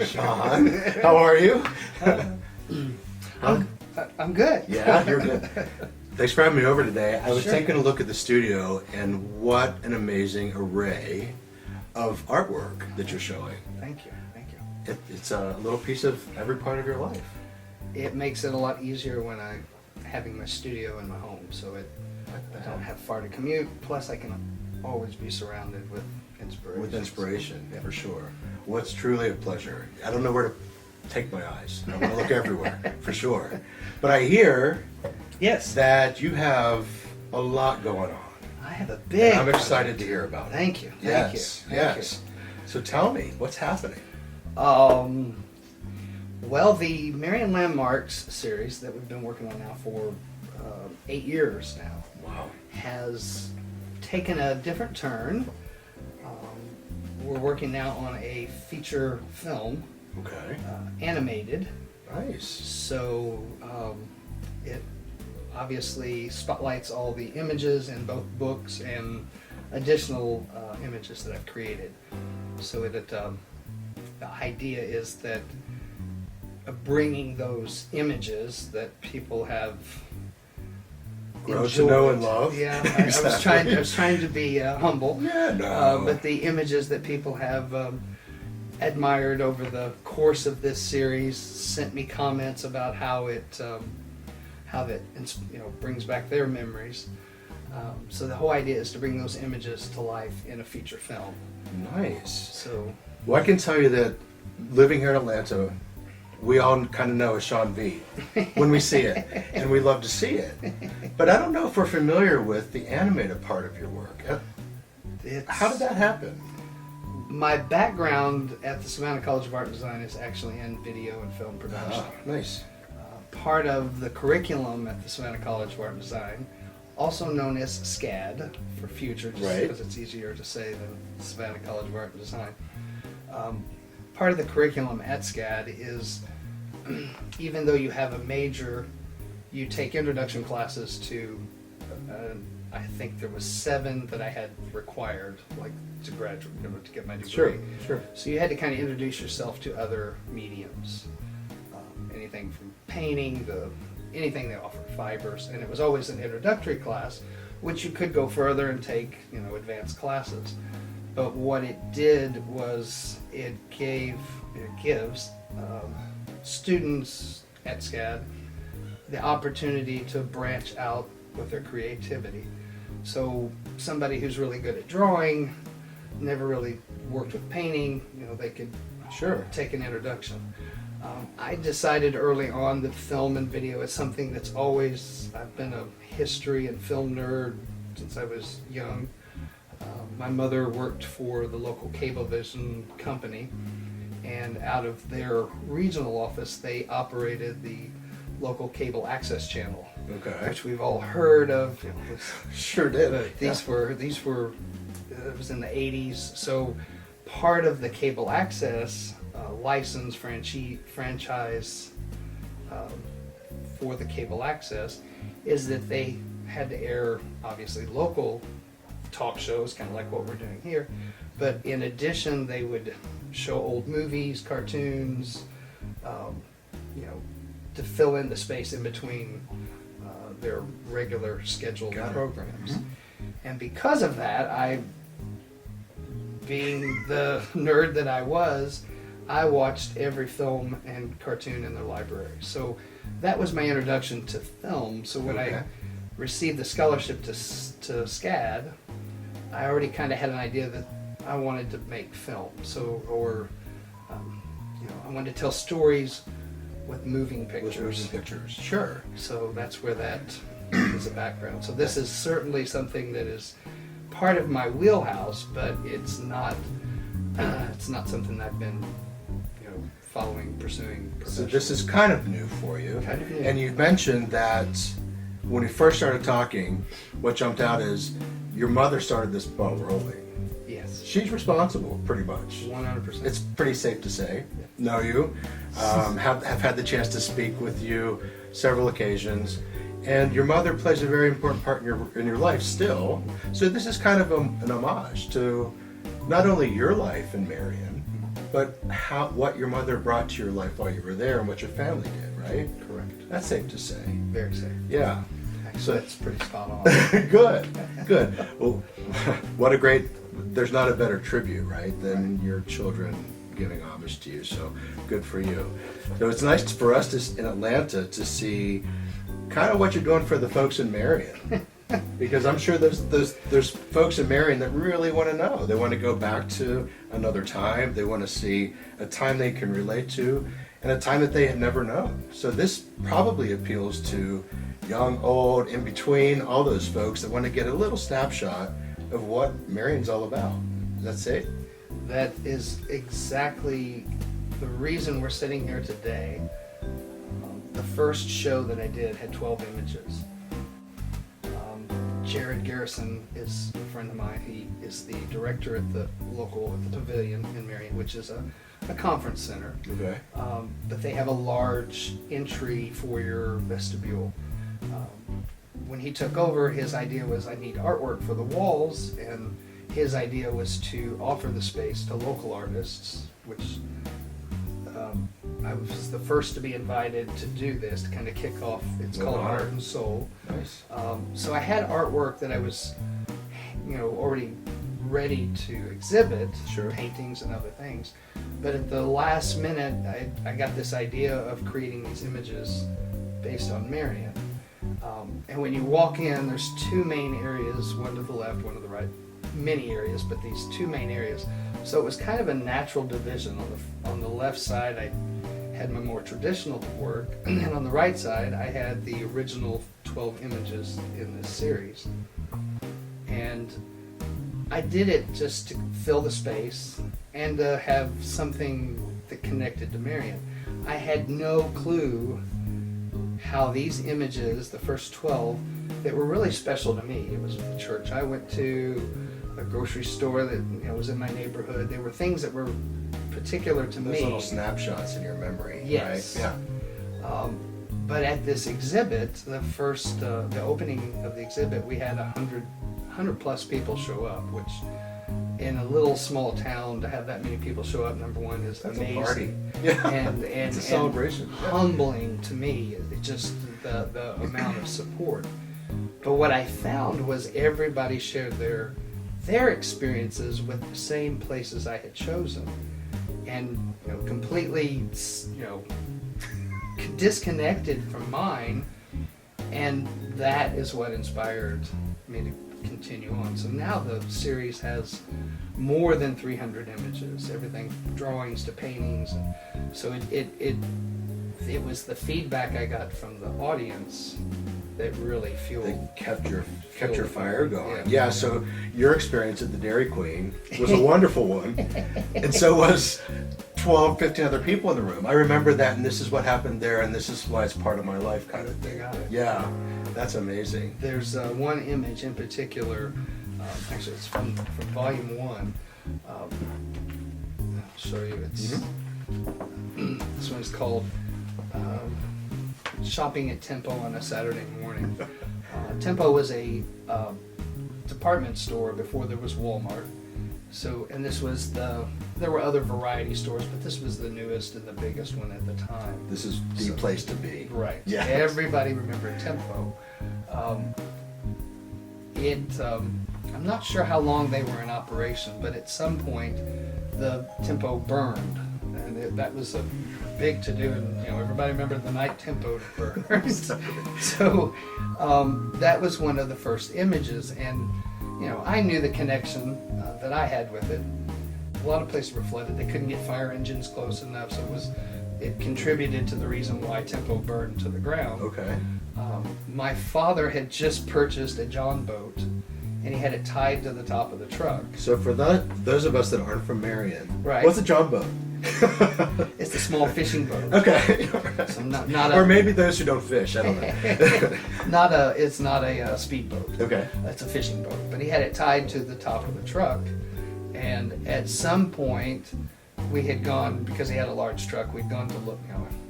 Sean, how are you? I'm good. Yeah, you're good. Thanks for having me over today. I was Sure. taking a look at the studio, and what an amazing array of artwork that you're showing. Thank you. Thank you. It's a little piece of every part of your life. It makes it a lot easier when I'm having my studio in my home, so I don't have far to commute. Plus, I can always be surrounded with inspiration. With inspiration, Yeah. for sure. Well, it's truly a pleasure. I don't know where to take my eyes. I want to look everywhere, for sure. But I hear Yes, that you have a lot going on. I have a big. I'm excited to hear about it. Thank you. Yes, Thank you. Thank yes. So tell me, what's happening? you. Well, the Marion Landmarks series that we've been working on now for 8 years now Wow. has taken a different turn. We're working now on a feature film, Okay. animated. Nice. So it obviously spotlights all the images in both books and additional images that I've created. So the idea is that bringing those images that people have Grow to enjoyed. know and love. Yeah, I was trying to be humble. Yeah, no. But the images that people have admired over the course of this series sent me comments about how that brings back their memories. So the whole idea is to bring those images to life in a feature film. Nice. So Well, I can tell you that living here in Atlanta, we all kind of know a Sean V when we see it, and we love to see it. But I don't know if we're familiar with the animated part of your work. How did that happen? my background at the Savannah College of Art and Design is actually in video and film production. Ah, nice. Part of the curriculum at the Savannah College of Art and Design, also known as SCAD for future, just Right. because it's easier to say than Savannah College of Art and Design. Part of the curriculum at SCAD is, even though you have a major, you take introduction classes to, I think there was 7 that I had required, like to graduate, to get my degree. Sure. So you had to kind of introduce yourself to other mediums, anything from painting to anything they offered, fibers, and it was always an introductory class, which you could go further and take, advanced classes. But what it did was it gives students at SCAD the opportunity to branch out with their creativity. So somebody who's really good at drawing, never really worked with painting, they could take an introduction. I decided early on that film and video is something that's I've been a history and film nerd since I was young. My mother worked for the local Cablevision company, and out of their regional office, they operated the local cable access channel, Okay. which we've all heard of. Sure did. These were it was in the 80s. So part of the cable access license franchise for the cable access is that they had to air obviously local talk shows, kind of like what we're doing here, but in addition they would show old movies, cartoons, to fill in the space in between their regular scheduled programs. Mm-hmm. And because of that, being the nerd that I was, I watched every film and cartoon in their library. So that was my introduction to film. So when I received the scholarship to SCAD, I already kind of had an idea that I wanted to make film. I wanted to tell stories with moving pictures. Sure. So that's where that is a background. So this is certainly something that is part of my wheelhouse, but it's not something I've been pursuing. So this is kind of new for you. Kind of new. And you mentioned that when we first started talking, what jumped out is your mother started this ball rolling. Yes. she's responsible, pretty much. 100%. It's pretty safe to say. Know you. Have had the chance to speak with you several occasions. And your mother plays a very important part in your life still. So this is kind of an homage to not only your life in Marion, but what your mother brought to your life while you were there and what your family did, right? Correct. That's safe to say. Very safe. Yeah. Actually, that's pretty spot on. Good. Well, what a great, there's not a better tribute, right, than your children giving homage to you. So good for you. So it's nice for us in Atlanta to see kind of what you're doing for the folks in Marion. Because I'm sure there's folks in Marion that really want to know. They want to go back to another time. They want to see a time they can relate to and a time that they had never known. So this probably appeals to young, old, in between, all those folks that want to get a little snapshot of what Marion's all about. Is that safe? That is exactly the reason we're sitting here today. The first show that I did had 12 images. Jared Garrison is a friend of mine. He is the director at the Pavilion in Marion, which is a conference center. Okay. But they have a large entry foyer vestibule. When he took over, his idea was I need artwork for the walls, and his idea was to offer the space to local artists, which I was the first to be invited to do this, to kind of kick off. It's called Art and Soul. Nice. So I had artwork that I was, already ready to exhibit, Sure. paintings and other things. But at the last minute, I got this idea of creating these images based on Marion. And when you walk in, there's two main areas, one to the left, one to the right. Many areas, but these two main areas. So it was kind of a natural division. On the left side, I had my more traditional work, and on the right side, I had the original 12 images in this series. And I did it just to fill the space and to have something that connected to Marion. I had no clue how these images, the first 12, that were really special to me. It was the church I went to, a grocery store that was in my neighborhood. They were things that were particular to Those me. little snapshots in your memory. Yes. Right? Yeah. But at this exhibit, the opening of the exhibit, we had 100 plus people show up, which in a little small town to have that many people show up, number one, is That's amazing. a party. Yeah. And It's a celebration. and humbling to me, just the amount of support. But what I found was everybody shared their experiences with the same places I had chosen, and completely disconnected from mine, and that is what inspired me to continue on. So now the series has more than 300 images, everything from drawings to paintings, and so it was the feedback I got from the audience that really fueled. They kept your fire going. Yeah. Yeah, so your experience at the Dairy Queen was a wonderful one. And so was 12, 15 other people in the room. I remember that, and this is what happened there, and this is why it's part of my life kind of thing. Got it. Yeah, that's amazing. There's one image in particular, actually it's from volume 1. I'll show you. It's this one is called Shopping at Tempo on a Saturday Morning. Tempo was a department store before there was Walmart. So, and this was there were other variety stores, but this was the newest and the biggest one at the time. This is the place to be. Right. Yeah. Everybody remembered Tempo. I'm not sure how long they were in operation, but at some point the Tempo burned, and that was a big to do. And everybody remembered the night Tempo burned. So that was one of the first images, and I knew the connection that I had with it. A lot of places were flooded. They couldn't get fire engines close enough, so it contributed to the reason why Tempo burned to the ground. Okay. My father had just purchased a John boat, and he had it tied to the top of the truck. So for those of us that aren't from Marion, Right. what's a John boat? It's a small fishing boat. Okay. So not Or a, maybe those who don't fish. I don't know. it's not a speedboat. Okay. It's a fishing boat. But he had it tied to the top of the truck, And at some point, we had gone, because he had a large truck, we'd gone to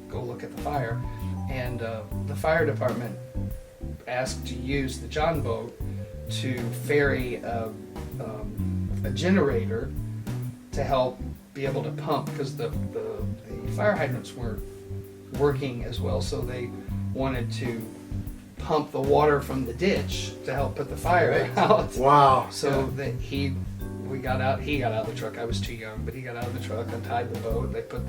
go look at the fire, and the fire department asked to use the John boat to ferry a generator to help be able to pump, because the fire hydrants weren't working as well, so they wanted to pump the water from the ditch to help put the fire out. Wow. So that he got out of the truck. I was too young, but he got out of the truck, untied the boat. They put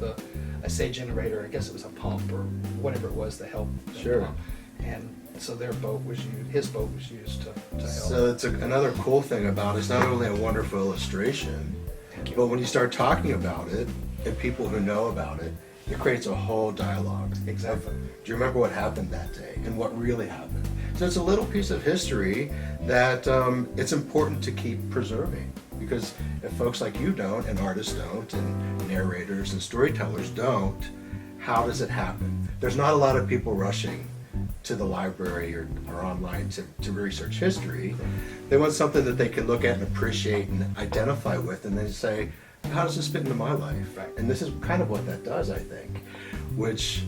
I say generator, I guess it was a pump or whatever it was to help them Sure. pump. And so his boat was used to help. So it's another cool thing about it's not only a wonderful illustration, but when you start talking about it, and people who know about it, it creates a whole dialogue. Exactly. Do you remember what happened that day and what really happened? So it's a little piece of history that it's important to keep preserving, because if folks like you don't, and artists don't, and narrators and storytellers don't, how does it happen? There's not a lot of people rushing to the library or online to research history. They want something that they can look at and appreciate and identify with, and then say, how does this fit into my life? Right. And this is kind of what that does, I think, which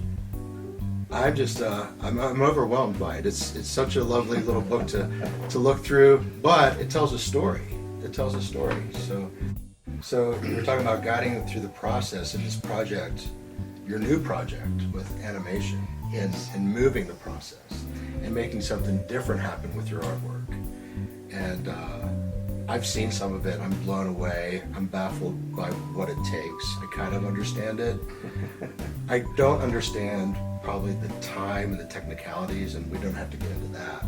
I'm just I'm overwhelmed by it. It's such a lovely little book to look through, but it tells a story. It tells a story. So you're talking about guiding through the process of this project, your new project with animation, and moving the process and making something different happen with your artwork. And I've seen some of it. I'm blown away. I'm baffled by what it takes. I kind of understand it. I don't understand probably the time and the technicalities, and we don't have to get into that.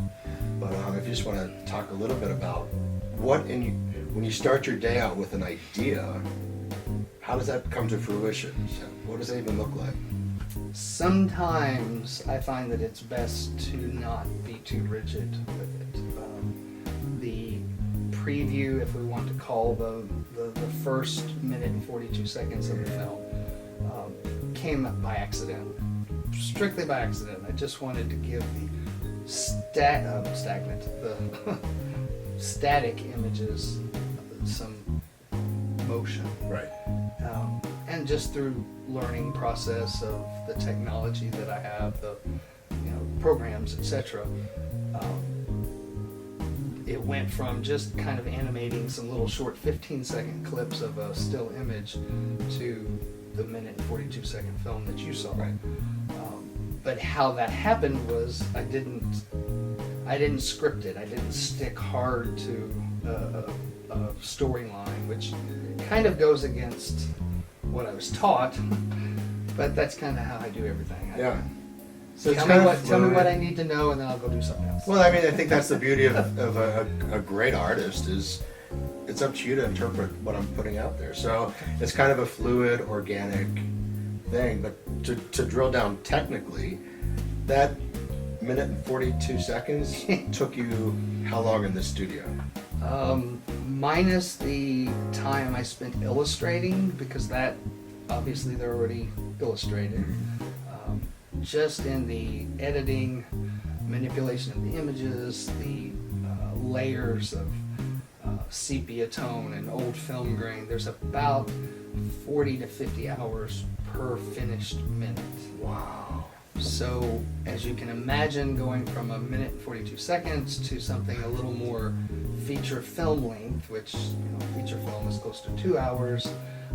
But if you just want to talk a little bit about when you start your day out with an idea, how does that come to fruition? What does that even look like? Sometimes I find that it's best to not be too rigid with it. The preview, if we want to call the first minute and 42 seconds of the film, came up by accident, strictly by accident. I just wanted to give the static images some motion. Right. And just through learning process of the technology that I have, the programs, etc. It went from just kind of animating some little short 15-second clips of a still image to the minute and 42-second film that you saw. Right. But how that happened was I didn't script it. I didn't stick hard to a storyline, which kind of goes against what I was taught. But that's kind of how I do everything. Yeah. So tell me what I need to know, and then I'll go do something else. Well, I mean, I think that's the beauty of a great artist is it's up to you to interpret what I'm putting out there. So it's kind of a fluid, organic thing. But to drill down technically, that minute and 42 seconds took you how long in the studio? Minus the time I spent illustrating, because that obviously they're already illustrated. Just in the editing, manipulation of the images, the layers of sepia tone and old film grain, there's about 40 to 50 hours per finished minute. Wow. So as you can imagine, going from a minute and 42 seconds to something a little more feature film length, which feature film is close to 2 hours.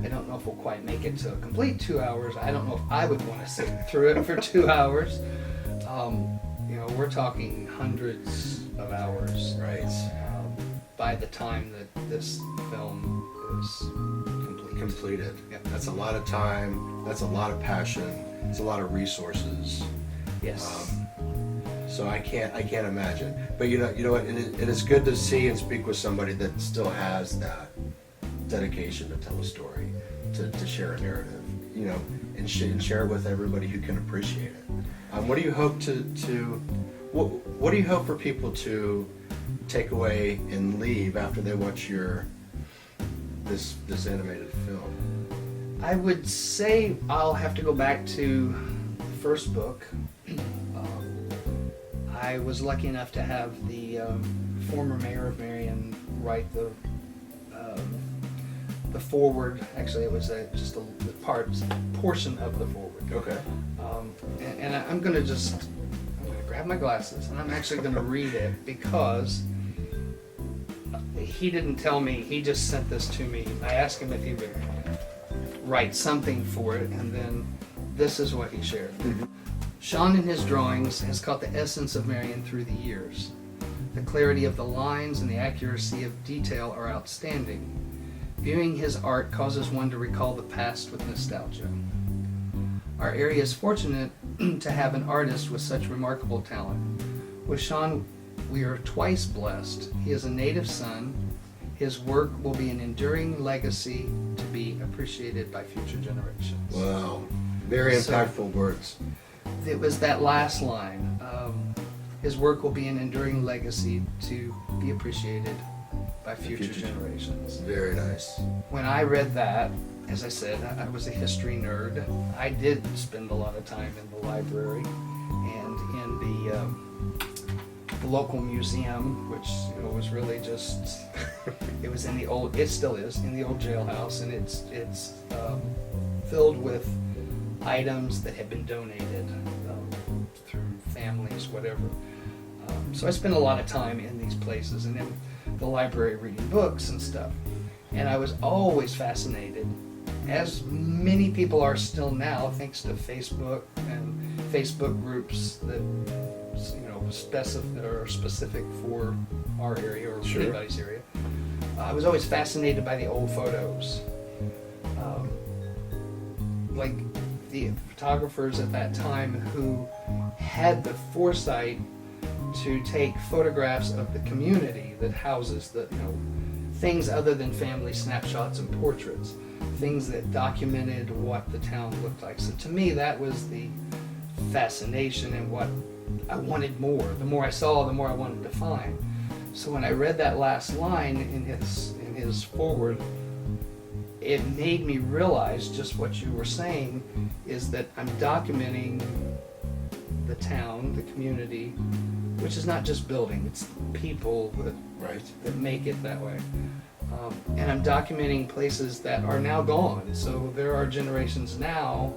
I don't know if we'll quite make it to a complete 2 hours. I don't know if I would want to sit through it for 2 hours. We're talking hundreds of hours. Right. By the time that this film is Completed. Yeah. That's a lot of time. That's a lot of passion. It's a lot of resources. Yes. So I can't imagine. But you know what? It is good to see and speak with somebody that still has that dedication to tell a story, to share a narrative, and share it with everybody who can appreciate it. What do you hope what do you hope for people to take away and leave after they watch this animated film? I would say I'll have to go back to the first book. I was lucky enough to have the former mayor of Marion write the foreword. Actually, it was just a portion of the foreword. Okay. And I'm going to grab my glasses and I'm actually going to read it, because he didn't tell me, he just sent this to me. I asked him if he would write something for it, and then this is what he shared. Sean in his drawings has caught the essence of Marion through the years. The clarity of the lines and the accuracy of detail are outstanding. Viewing his art causes one to recall the past with nostalgia. Our area is fortunate to have an artist with such remarkable talent. With Sean, we are twice blessed. He is a native son. His work will be an enduring legacy to be appreciated by future generations. Wow. Very impactful words. It was that last line. His work will be an enduring legacy to be appreciated by future generations. Very nice. When I read that, as I said, I was a history nerd. I did spend a lot of time in the library and in the local museum, which was really just, it was in the old, it still is, in the old jailhouse, and it's filled with items that have been donated through families, whatever. So I spent a lot of time in these places and in the library reading books and stuff. And I was always fascinated, as many people are still now, thanks to Facebook and Facebook groups that are specific for our area or anybody's area. I was always fascinated by the old photos. Like the photographers at that time who had the foresight to take photographs of the community that houses the things other than family snapshots and portraits, things that documented what the town looked like. So to me, that was the fascination and what I wanted more. The more I saw, the more I wanted to find. So when I read that last line in his foreword, it made me realize just what you were saying, is that I'm documenting the town, the community, which is not just building, it's people that make it that way. And I'm documenting places that are now gone. So there are generations now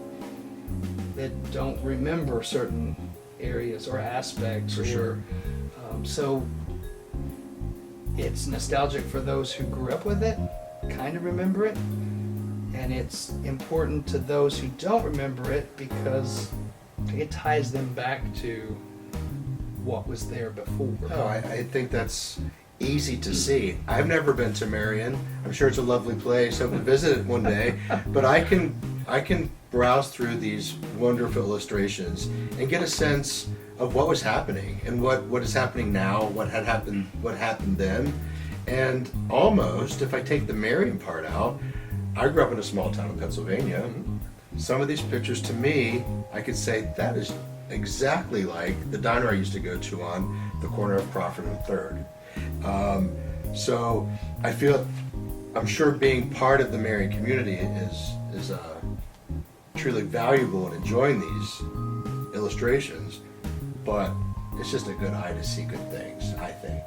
that don't remember certain areas or aspects. For sure. So it's nostalgic for those who grew up with it, kind of remember it, and it's important to those who don't remember it because it ties them back to what was there before. Oh, I think that's easy to see. I've never been to Marion. I'm sure it's a lovely place. Hope to visit it one day. But I can browse through these wonderful illustrations and get a sense of what was happening and what is happening now, what happened then. And almost, if I take the Marion part out, I grew up in a small town in Pennsylvania. Some of these pictures, to me, I could say that is exactly like the diner I used to go to on the corner of Crawford and 3rd. So I'm sure being part of the Marion community is truly valuable in enjoying these illustrations, but it's just a good eye to see good things, I think.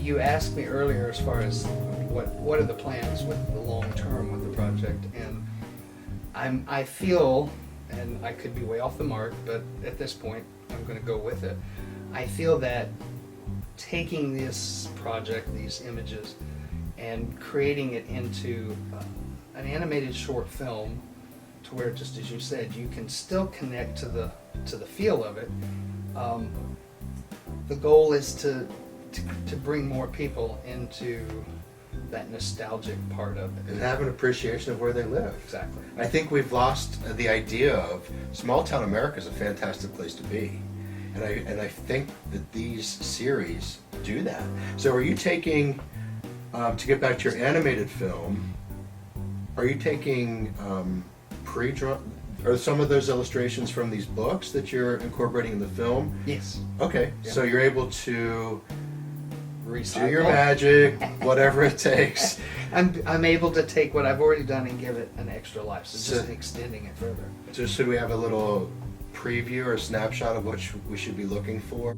You asked me earlier as far as what are the plans with the long term with the project, and I feel, and I could be way off the mark, but at this point I'm going to go with it. I feel that taking this project, these images, and creating it into an animated short film, to where, just as you said, you can still connect to the feel of it. The goal is to bring more people into that nostalgic part of it. And have an appreciation of where they live. Exactly. I think we've lost the idea of small town America is a fantastic place to be. And I think that these series do that. So are you taking, to get back to your animated film, are you taking pre-drawn, are some of those illustrations from these books that you're incorporating in the film? Yes. Okay, Yeah. so you're able to Recycle. do your magic, whatever it takes. I'm able to take what I've already done and give it an extra life, so just extending it further. So should we have a little preview or snapshot of what we should be looking for?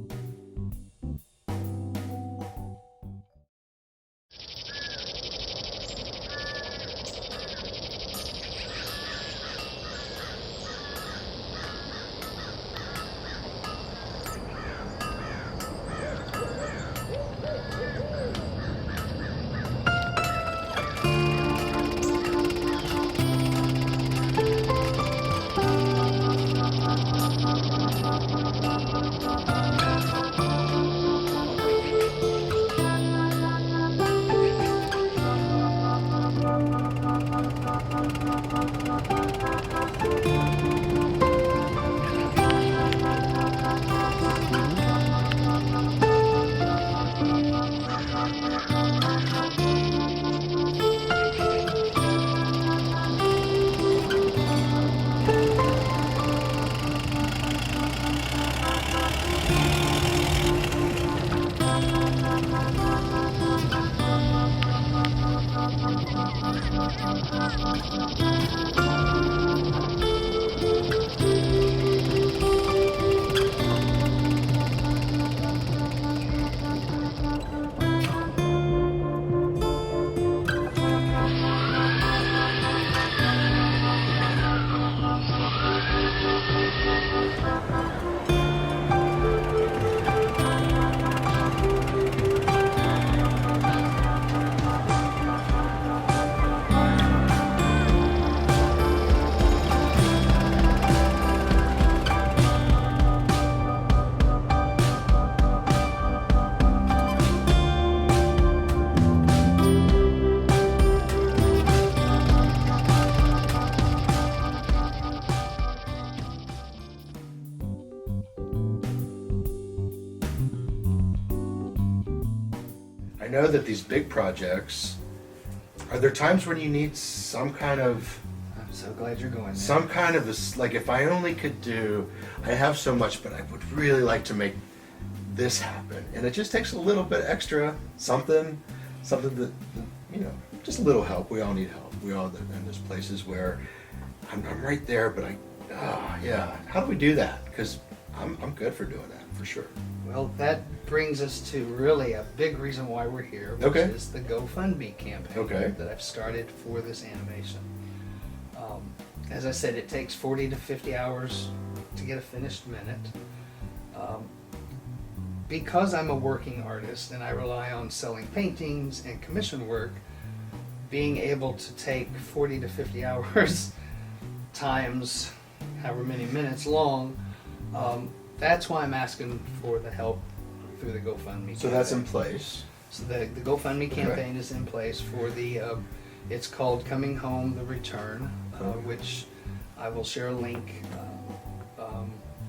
know that these big projects, are there times when you need some kind of, I'm so glad you're going there. some kind of, like if I only could do, I have so much, but I would really like to make this happen. And it just takes a little bit extra, something that, you know, just a little help. We all need help. We all, and there's places where I'm right there, but yeah. How do we do that? Because I'm good for doing that, for sure. Well, that brings us to really a big reason why we're here, which Okay. is the GoFundMe campaign Okay. that I've started for this animation. As I said, it takes 40 to 50 hours to get a finished minute. Because I'm a working artist and I rely on selling paintings and commission work, being able to take 40 to 50 hours times however many minutes long, that's why I'm asking for the help through the GoFundMe. So that's in campaign. place. So the GoFundMe campaign is in place for the, it's called Coming Home, The Return, which I will share a link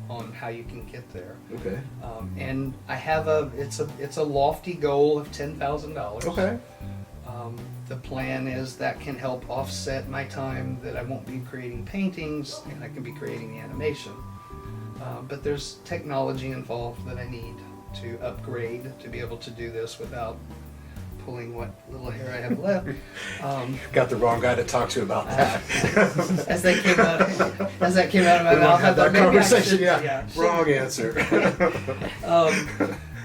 on how you can get there. Okay. And I have it's a lofty goal of $10,000. Okay. The plan is that can help offset my time that I won't be creating paintings and I can be creating the animation. But there's technology involved that I need to upgrade to be able to do this without pulling what little hair I have left. Got the wrong guy to talk to about that. As that came out of my We won't mouth, I have that thought maybe I conversation. should- Yeah. Wrong answer.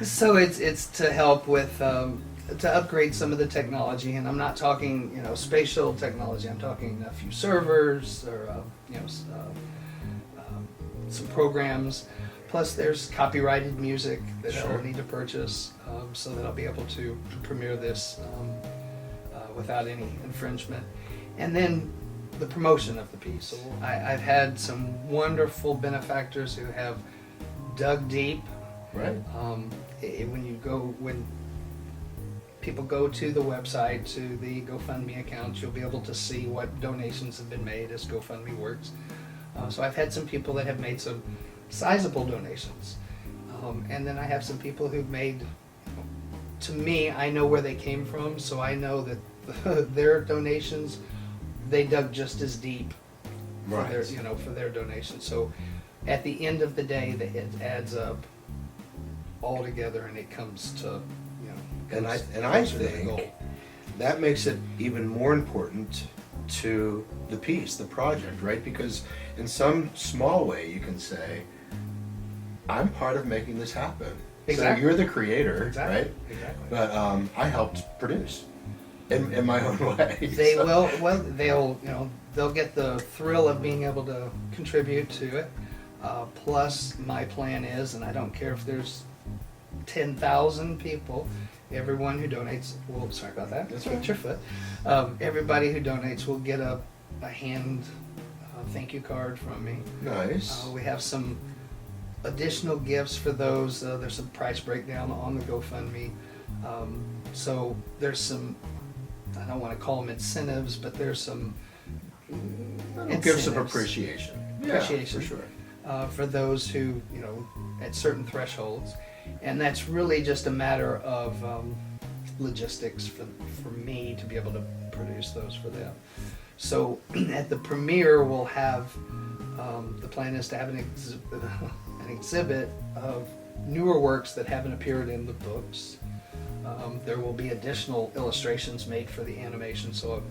So it's to help with to upgrade some of the technology, and I'm not talking spatial technology. I'm talking a few servers or some programs. Plus, there's copyrighted music that Sure. I'll need to purchase so that I'll be able to premiere this without any infringement. And then the promotion of the piece. So I've had some wonderful benefactors who have dug deep. Right. When people go to the website, to the GoFundMe account, you'll be able to see what donations have been made as GoFundMe works. So I've had some people that have made some sizable donations. And then I have some people who've made, to me, I know where they came from, so I know that their donations, they dug just as deep for Right. their donations. So at the end of the day, it adds up all together and it comes to, And I closer to the think goal. that makes it even more important to the piece, the project, right? Because in some small way you can say, I'm part of making this happen. Exactly. So you're the creator, Exactly. right? Exactly. But I helped produce in my own way. They So- will. Well, they'll get the thrill of being able to contribute to it. Plus, my plan is, and I don't care if there's 10,000 people. Everyone who donates, well, sorry about that. That's Hit right. your foot. Everybody who donates will get a hand thank you card from me. Nice. We have some additional gifts for those. There's some price breakdown on the GoFundMe. So there's some, I don't want to call them incentives, but there's some Give some incentives. appreciation. Appreciation. Yeah, for sure. For those who, at certain thresholds. And that's really just a matter of logistics for me to be able to produce those for them. So at the premiere, we'll have, the plan is to have an exhibit of newer works that haven't appeared in the books. There will be additional illustrations made for the animation. So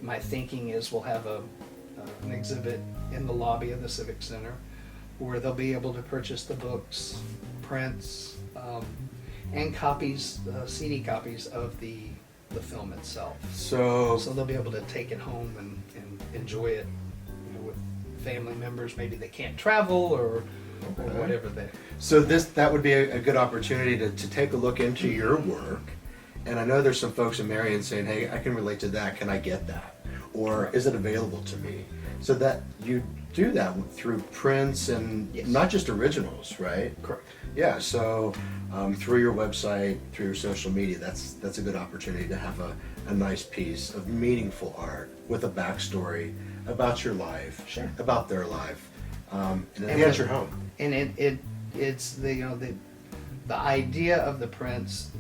my thinking is we'll have an exhibit in the lobby of the Civic Center where they'll be able to purchase the books, prints, and copies, CD copies of the film itself. So So they'll be able to take it home and enjoy it with family members. Maybe they can't travel or whatever they. So that would be a good opportunity to take a look into your work. And I know there's some folks in Marion saying, hey, I can relate to that. Can I get that? Or is it available to me? So that you do that through prints and Yes. not just originals, right? Correct. Yeah, so through your website, through your social media, that's a good opportunity to have a nice piece of meaningful art with a backstory about your life, Sure. about their life, and And enhance with- your home. And it's the idea of the prints.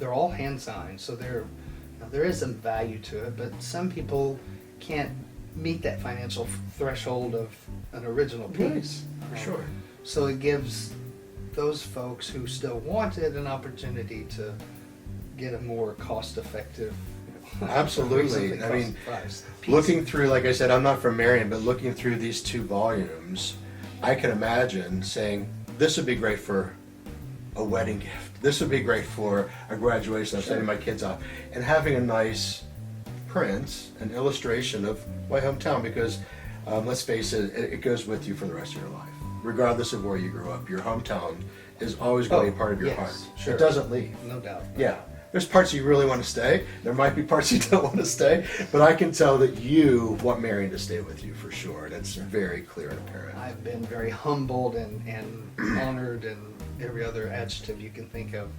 they're all hand signed, so there is some value to it, but some people can't meet that financial threshold of an original piece. For sure. So it gives those folks who still want it an opportunity to get a more cost-effective, Absolutely. reasonably I mean, cost-priced piece. looking through, like I said, I'm not from Marion, but looking through these 2 volumes, I can imagine saying, this would be great for a wedding gift. This would be great for a graduation. I'm sending my kids off. And having a nice print, an illustration of my hometown, because let's face it, it goes with you for the rest of your life. Regardless of where you grew up, your hometown is always going to be part of your yes, heart. sure. It doesn't leave. No doubt. Yeah. There's parts you really want to stay. There might be parts you don't want to stay. But I can tell that you want Marion to stay with you for sure. That's very clear and apparent. I've been very humbled and honored and every other adjective you can think of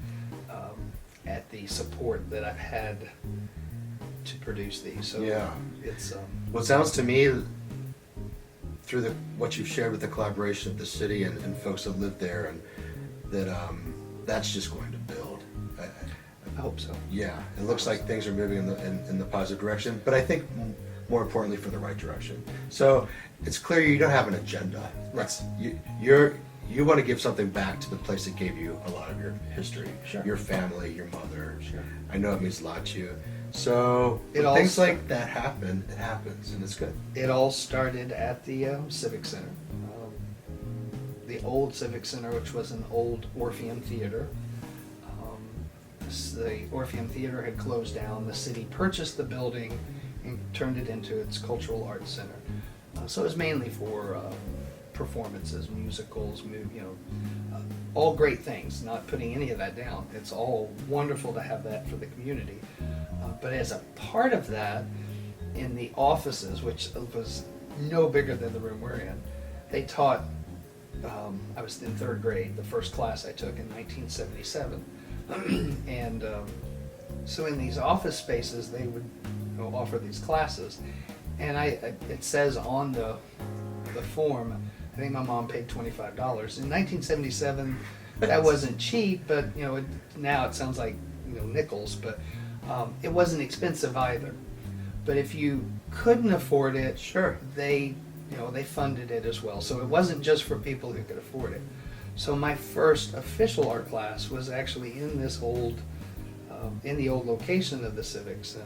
at the support that I've had to produce these. So Yeah. it's Well, it sounds to me, through what you've shared with the collaboration of the city and folks that live there, and that that's just going to build. I hope so. Yeah, it looks like things are moving in the positive direction, but I think more importantly for the right direction. So it's clear you don't have an agenda. You want to give something back to the place that gave you a lot of your history, Sure. your family, your mother. Sure. I know it means a lot to you. So It when things also- like that happen, it happens, and it's good. It all started at the Civic Center. The old Civic Center, which was an old Orpheum Theater. The Orpheum Theater had closed down. The city purchased the building and turned it into its cultural arts center. So it was mainly for performances, musicals, all great things, not putting any of that down. It's all wonderful to have that for the community. But as a part of that, in the offices, which was no bigger than the room we're in, they taught, I was in 3rd grade, the first class I took in 1977. And so in these office spaces, they would offer these classes. And it says on the form, I think my mom paid $25. In 1977, that wasn't cheap, but now it sounds like nickels, but it wasn't expensive either. But if you couldn't afford it, Sure. they funded it as well. So it wasn't just for people who could afford it. So my first official art class was actually in this in the old location of the Civic Center.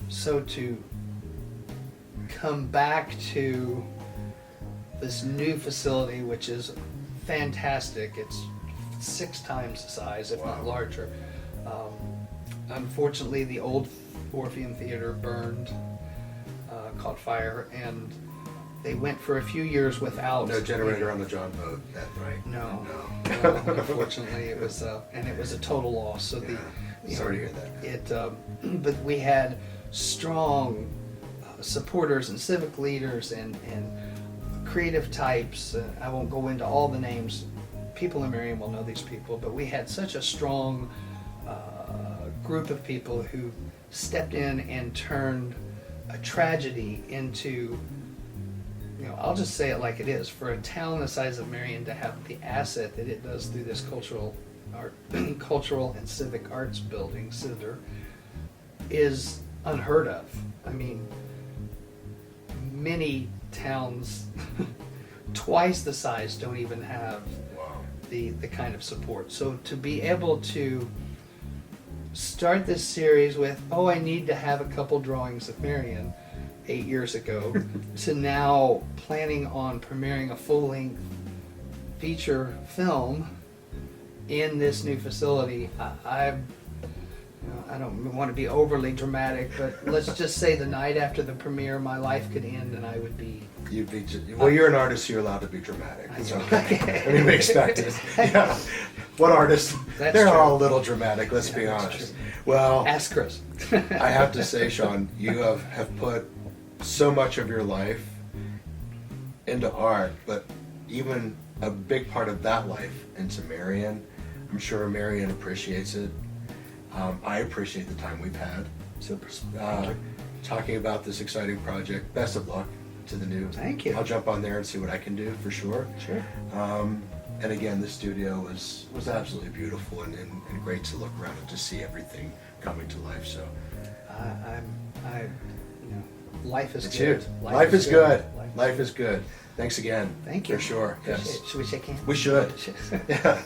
So to come back to this new facility, which is fantastic, it's 6 times the size, if not Wow. larger. Unfortunately, the old Orpheum Theater burned, caught fire, and they went for a few years without. No generator on the John boat, that right? No, No. unfortunately, it was a total loss. So Sorry to hear that. but we had strong supporters and civic leaders and creative types. I won't go into all the names. People in Marion will know these people, but we had such a strong group of people who stepped in and turned a tragedy into, I'll just say it like it is. For a town the size of Marion to have the asset that it does through this cultural and civic arts building, CIDR, is unheard of. I mean, many towns twice the size don't even have Wow. the kind of support. So to be able to start this series with, I need to have a couple drawings of Marion 8 years ago, to now planning on premiering a full-length feature film in this new facility. I don't want to be overly dramatic, but let's just say the night after the premiere, my life could end and I would be... You're an artist, so you're allowed to be dramatic. It's okay. Okay. I mean, we expect it. Yeah. What artists? That's They're true. all a little dramatic, let's be that's honest. true. Well, Ask Chris. I have to say, Sean, you have put so much of your life into art, but even a big part of that life into Marion. I'm sure Marion appreciates it. I appreciate the time we've had. Super. Talking about this exciting project. Best of luck to the new. Thank you. I'll jump on there and see what I can do for sure. Sure. And again, the studio was absolutely beautiful and great to look around and to see everything coming to life. So life is it's good. huge. Life is good. Life Life is good. Thanks again. Thank you. For sure. Appreciate Yes. it. Should we shake hands? We should. Yeah.